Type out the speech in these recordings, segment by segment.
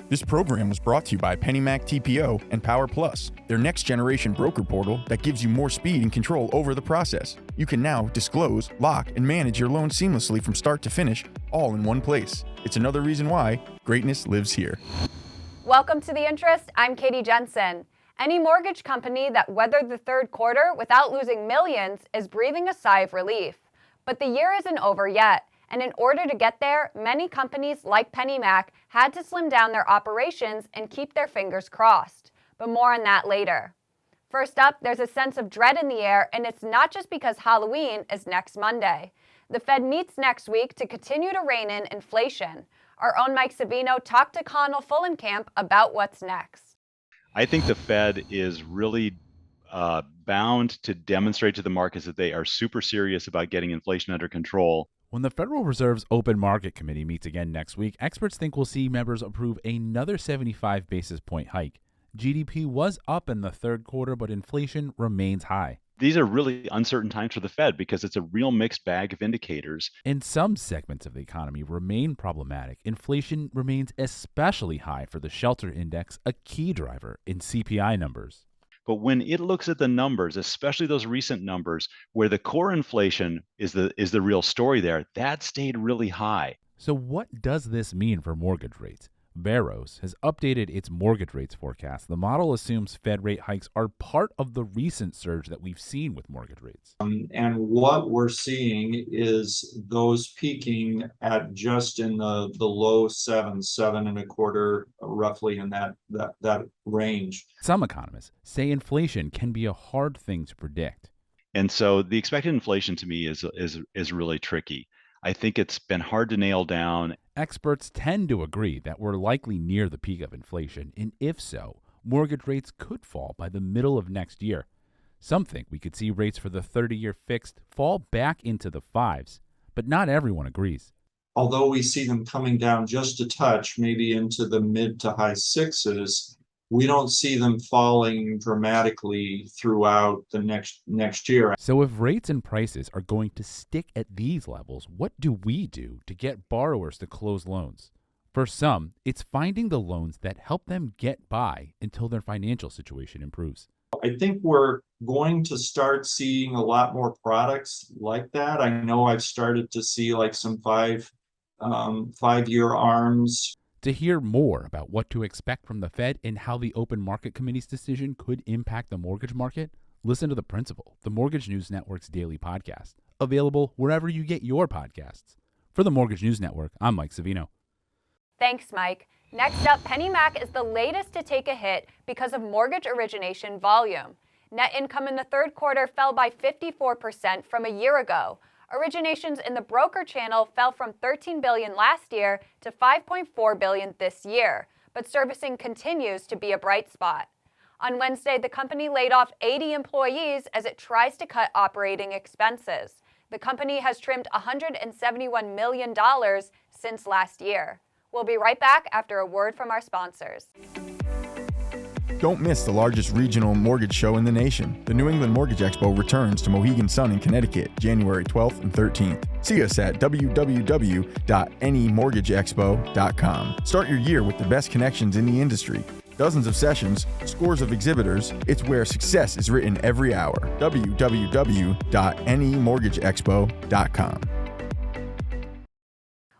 This program was brought to you by PennyMac TPO and Power Plus, their next-generation broker portal that gives you more speed and control over the process. You can now disclose, lock, and manage your loan seamlessly from start to finish, all in one place. It's another reason why greatness lives here. Welcome to The Interest. I'm Katie Jensen. Any mortgage company that weathered the third quarter without losing millions is breathing a sigh of relief. But the year isn't over yet, and in order to get there, many companies like PennyMac had to slim down their operations and keep their fingers crossed. But more on that later. First up, there's a sense of dread in the air, and it's not just because Halloween is next Monday. The Fed meets next week to continue to rein in inflation. Our own Mike Savino talked to Connell Fullenkamp about what's next. I think the Fed is really bound to demonstrate to the markets that they are super serious about getting inflation under control. When the Federal Reserve's Open Market Committee meets again next week, experts think we'll see members approve another 75 basis point hike. GDP was up in the third quarter, but inflation remains high. These are really uncertain times for the Fed because it's a real mixed bag of indicators. And some segments of the economy remain problematic. Inflation remains especially high for the shelter index, a key driver in CPI numbers. But when it looks at the numbers, especially those recent numbers, where the core inflation is the real story there, that stayed really high. So what does this mean for mortgage rates? Barrows has updated its mortgage rates forecast. The model assumes Fed rate hikes are part of the recent surge that we've seen with mortgage rates. And what we're seeing is those peaking at just in the low 7.25, roughly in that range. Some economists say inflation can be a hard thing to predict. And so the expected inflation to me is really tricky. I think it's been hard to nail down. Experts tend to agree that we're likely near the peak of inflation, and if so, mortgage rates could fall by the middle of next year. Some think we could see rates for the 30-year fixed fall back into the fives, but not everyone agrees. Although we see them coming down just a touch, maybe into the mid to high sixes, we don't see them falling dramatically throughout the next year. So if rates and prices are going to stick at these levels, what do we do to get borrowers to close loans? For some, it's finding the loans that help them get by until their financial situation improves. I think we're going to start seeing a lot more products like that. I know I've started to see like some five-year ARMs. To hear more about what to expect from the Fed and how the Open Market Committee's decision could impact the mortgage market, listen to The Principal, the Mortgage News Network's daily podcast, available wherever you get your podcasts. For the Mortgage News Network, I'm Mike Savino. Thanks, Mike. Next up, PennyMac is the latest to take a hit because of mortgage origination volume. Net income in the third quarter fell by 54% from a year ago. Originations in the broker channel fell from $13 billion last year to $5.4 billion this year, but servicing continues to be a bright spot. On Wednesday, the company laid off 80 employees as it tries to cut operating expenses. The company has trimmed $171 million since last year. We'll be right back after a word from our sponsors. Don't miss the largest regional mortgage show in the nation. The New England Mortgage Expo returns to Mohegan Sun in Connecticut, January 12th and 13th. See us at www.nymortgageexpo.com. Start your year with the best connections in the industry. Dozens of sessions, scores of exhibitors. It's where success is written every hour. www.nymortgageexpo.com.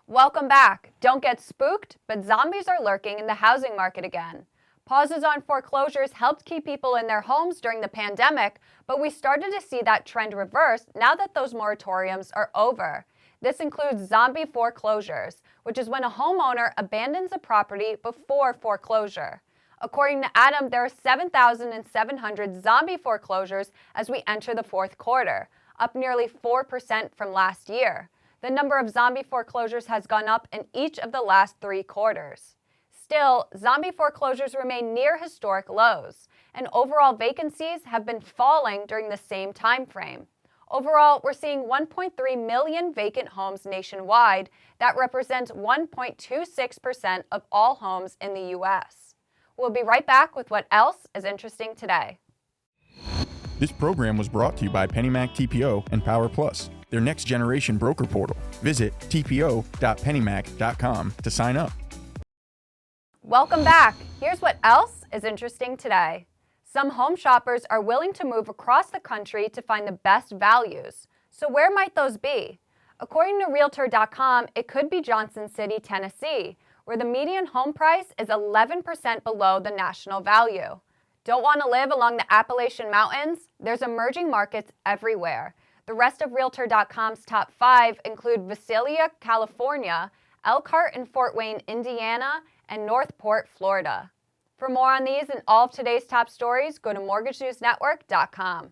Welcome back. Don't get spooked, but zombies are lurking in the housing market again. Pauses on foreclosures helped keep people in their homes during the pandemic, but we started to see that trend reverse now that those moratoriums are over. This includes zombie foreclosures, which is when a homeowner abandons a property before foreclosure. According to Adam, there are 7,700 zombie foreclosures as we enter the fourth quarter, up nearly 4% from last year. The number of zombie foreclosures has gone up in each of the last 3 quarters. Still, zombie foreclosures remain near historic lows, and overall vacancies have been falling during the same time frame. Overall, we're seeing 1.3 million vacant homes nationwide. That represents 1.26% of all homes in the U.S. We'll be right back with what else is interesting today. This program was brought to you by PennyMac TPO and Power Plus, their next-generation broker portal. Visit tpo.pennymac.com to sign up. Welcome back. Here's what else is interesting today. Some home shoppers are willing to move across the country to find the best values. So where might those be? According to Realtor.com, it could be Johnson City, Tennessee, where the median home price is 11% below the national value. Don't want to live along the Appalachian Mountains? There's emerging markets everywhere. The rest of Realtor.com's top 5 include Visalia, California, Elkhart and Fort Wayne, Indiana, and Northport, Florida. For more on these and all of today's top stories, go to MortgageNewsNetwork.com.